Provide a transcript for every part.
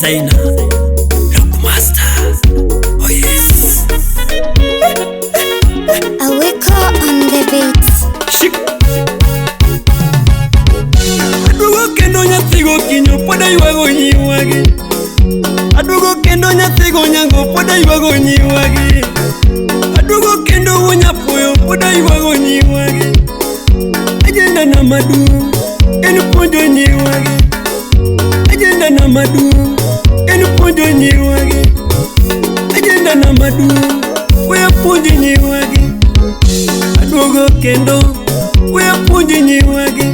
designer, Rock Master. Oh yes. Aweko on the beats. Shik. Adugo kendo nyathigo kinyo poda ywago nyiwagi. Adugo kendo nyathigo nyango poda ywago nyiwagi. Adugo kendo wonyapoyo poda ywago nyiwagi. Ajenda na madu en puonjo nyiwagi. Ajenda na madu en puonjo nyiwagi. Ajenda na madu we puonjo nyiwagi. Adugo kendo we puonjo nyiwagi.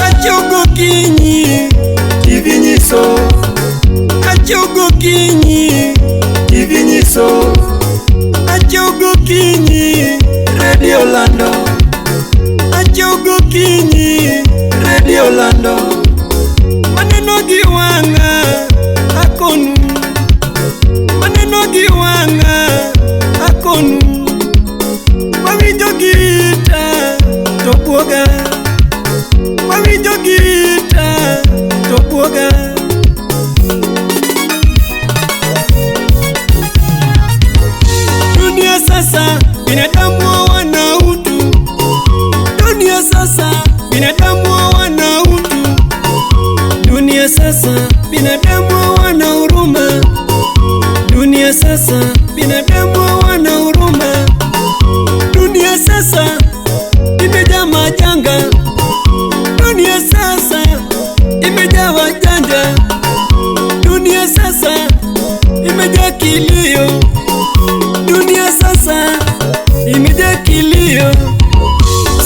Achogo kinyi TV nyiso. Achogo kinyi TV nyiso. Achogo kinyi Radio Lando. Achogo kinyi Radio Lando. Maneno giwanga akonu. Maneno giwanga akonu. Mawinjo gita tobuoga. Mawinjo gita tobuoga. Dunia sasa binadamu wana utu. Dunia sasa binadamu wana utu. Dunia sasa binadamu wana huruma. Dunia sasa binadamu wana huruma. Dunia sasa imejaa majanga. Dunia sasa imejaa wajanja. Dunia sasa imejaa kilio. Dunia sasa imejaa kilio.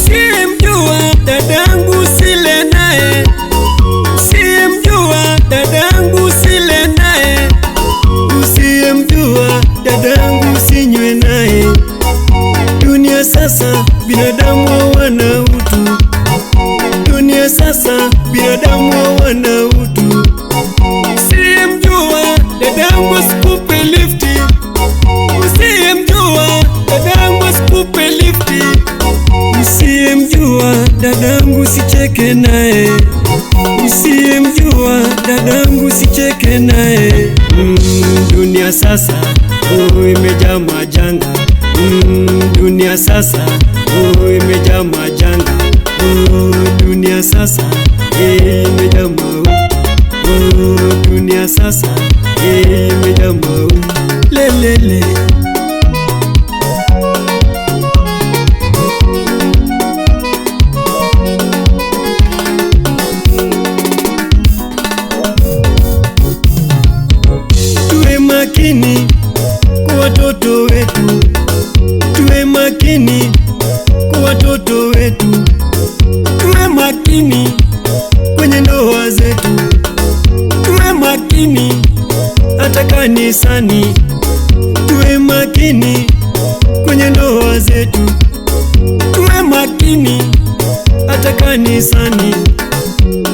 Siyemjua dadangu sile naye. Siyemjua dadangu sile naye. Usiyemjua dadangu sinywe naye. Dunia sasa binadamu wana utu. Dunia sasa binadamu wana utu. Usiyemjua dadangu sikupe lifti. Usiyemjua dadangu sikupe lifti. Usiyemjua dadangu sicheke naye. Usiyemjua dadangu sicheke naye. Dunia sasa imejaa majanga. Dunia sasa imejaa majanga. Dunia sasa imejaa mauti. Dunia sasa imejaa mauti. Lelele. Tuwe makini kwa watoto wetu. Tuwe makini kwa watoto wetu. Tuwe makini kwenye ndoa zetu. Tuwe makini hata kanisani. Tuwe makini kwenye ndoa zetu. Tuwe makini hata kanisani.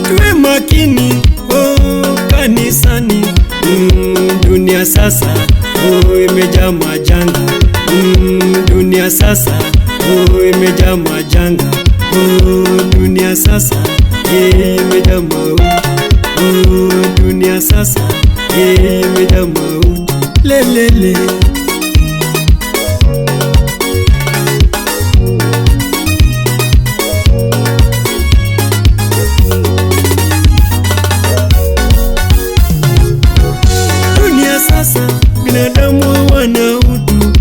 Tuwe makini kanisani. Dunia sasa imejaa majanga. Dunia sasa imejaa majanga. Dunia sasa imejaa mauti. Dunia sasa imejaa mauti. Lelele. Dunia sasa binadamu wana utu.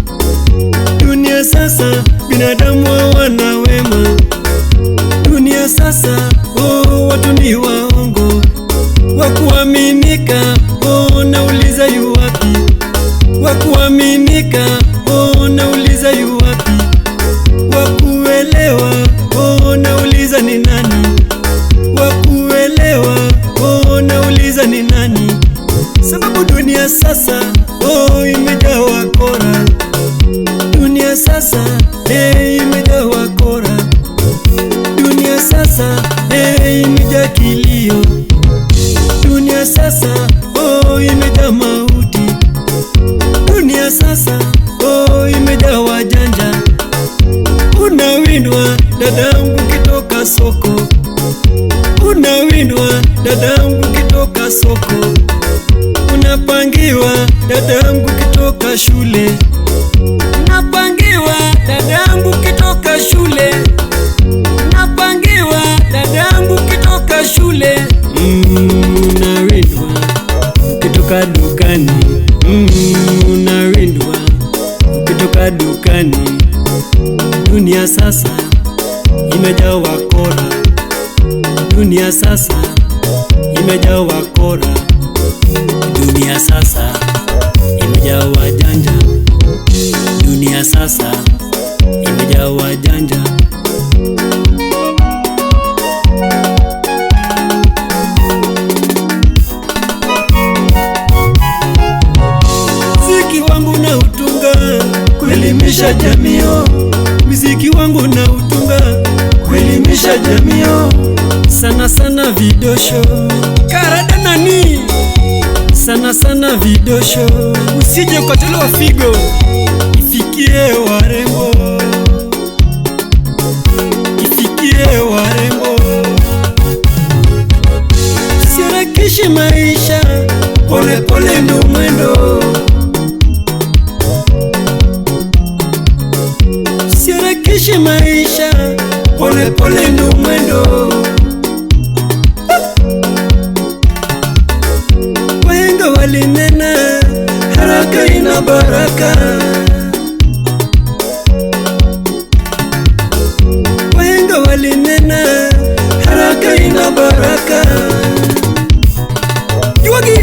Dunia sasa binadamu wana wema. Dunia sasa watu ni waongo. Wakuaminika nauliza yu wapi? Wakuaminika nauliza yu wapi? Wakuelewa nauliza ni nani? Wakuelewa nauliza ni nani? Sababu dunia sasa imejaa wakora. Dunia sasa imejaa wakora. Dunia sasa imejaa kilio. Dunia sasa imejaa mauti. Dunia sasa imejaa wajanja. Unawindwa dadangu kitoka soko. kitoka soko, unapangiwa dadangu kitoka shule, unapangiwa dadangu kitoka shule, unapangiwa dadangu kitoka shule. Unawindwa ukitoka dukani, unawindwa ukitoka dukani. Dunia sasa imejaa wakora, dunia sasa imejaa wakora, dunia sasa imejaa wajanja, dunia sasa imejaa wajanja. Muziki wangu na utunga kuelimisha jamii, muziki wangu na utunga kuelimisha jamii, sana sana vidosho karada nani, sana sana vidosho, usije ukatolewa figo, ifikie warembo, ifikie warembo. Usiharakishe maisha, pole pole ndo mwendo, usiharakishe maisha, pole pole ndo mwendo. Wahenga walinena haraka ina baraka, wahenga walinena haraka ina baraka. Yuagi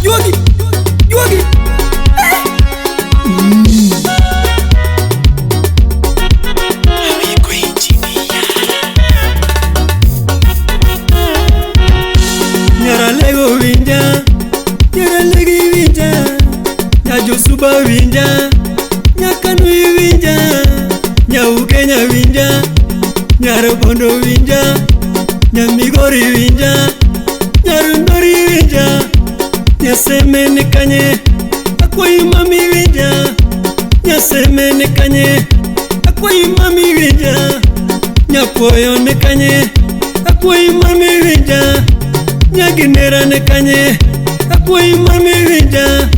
yuagi yuagi Nyaralego winja, nyaralegi winja, nyajosuba winja, nyakanui winja, nyaukenya winja, nyarabondo winja, nyamigori winja, nyarundori winja, nyasemene kanye, akwai mami winja, nyasemene kanye, akwai mami winja, nyapoyo ne kanye, akwai mami winja, nyaginera ne kanye, akwai mami winja,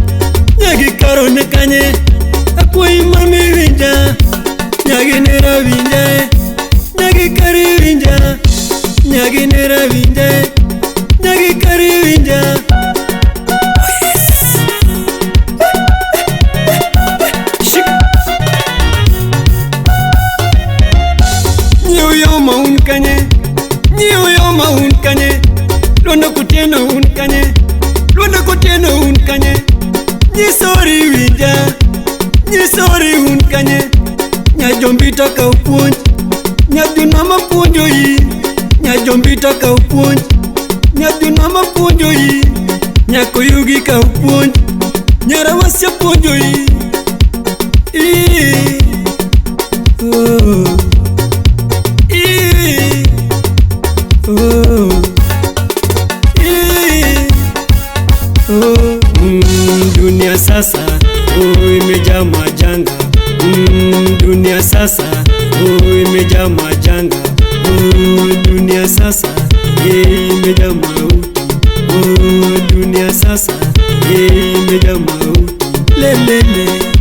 nyagikaro ne kanye, akwai mami winja, nyaginera winja, nyagikari winja, nyaginera winja, nyagikari winja. Nyiuyo maun kanye, nyiuyo maun kanye, Luanda kutieno un kanye, luanda kutieno un kanye, nyisori winja, nyisori un kanye, nyajombita ka upuonj, nyadunama puonjo yi, nyajombita ka upuonj, nyadunama puonjo yi, nyakoyugi ka upuonj, nyarawasya puonjo yi. Dunia sasa imejaa majanga, dunia sasa imejaa majanga, dunia sasa imejaa mauti, dunia sasa imejaa mauti, lelele.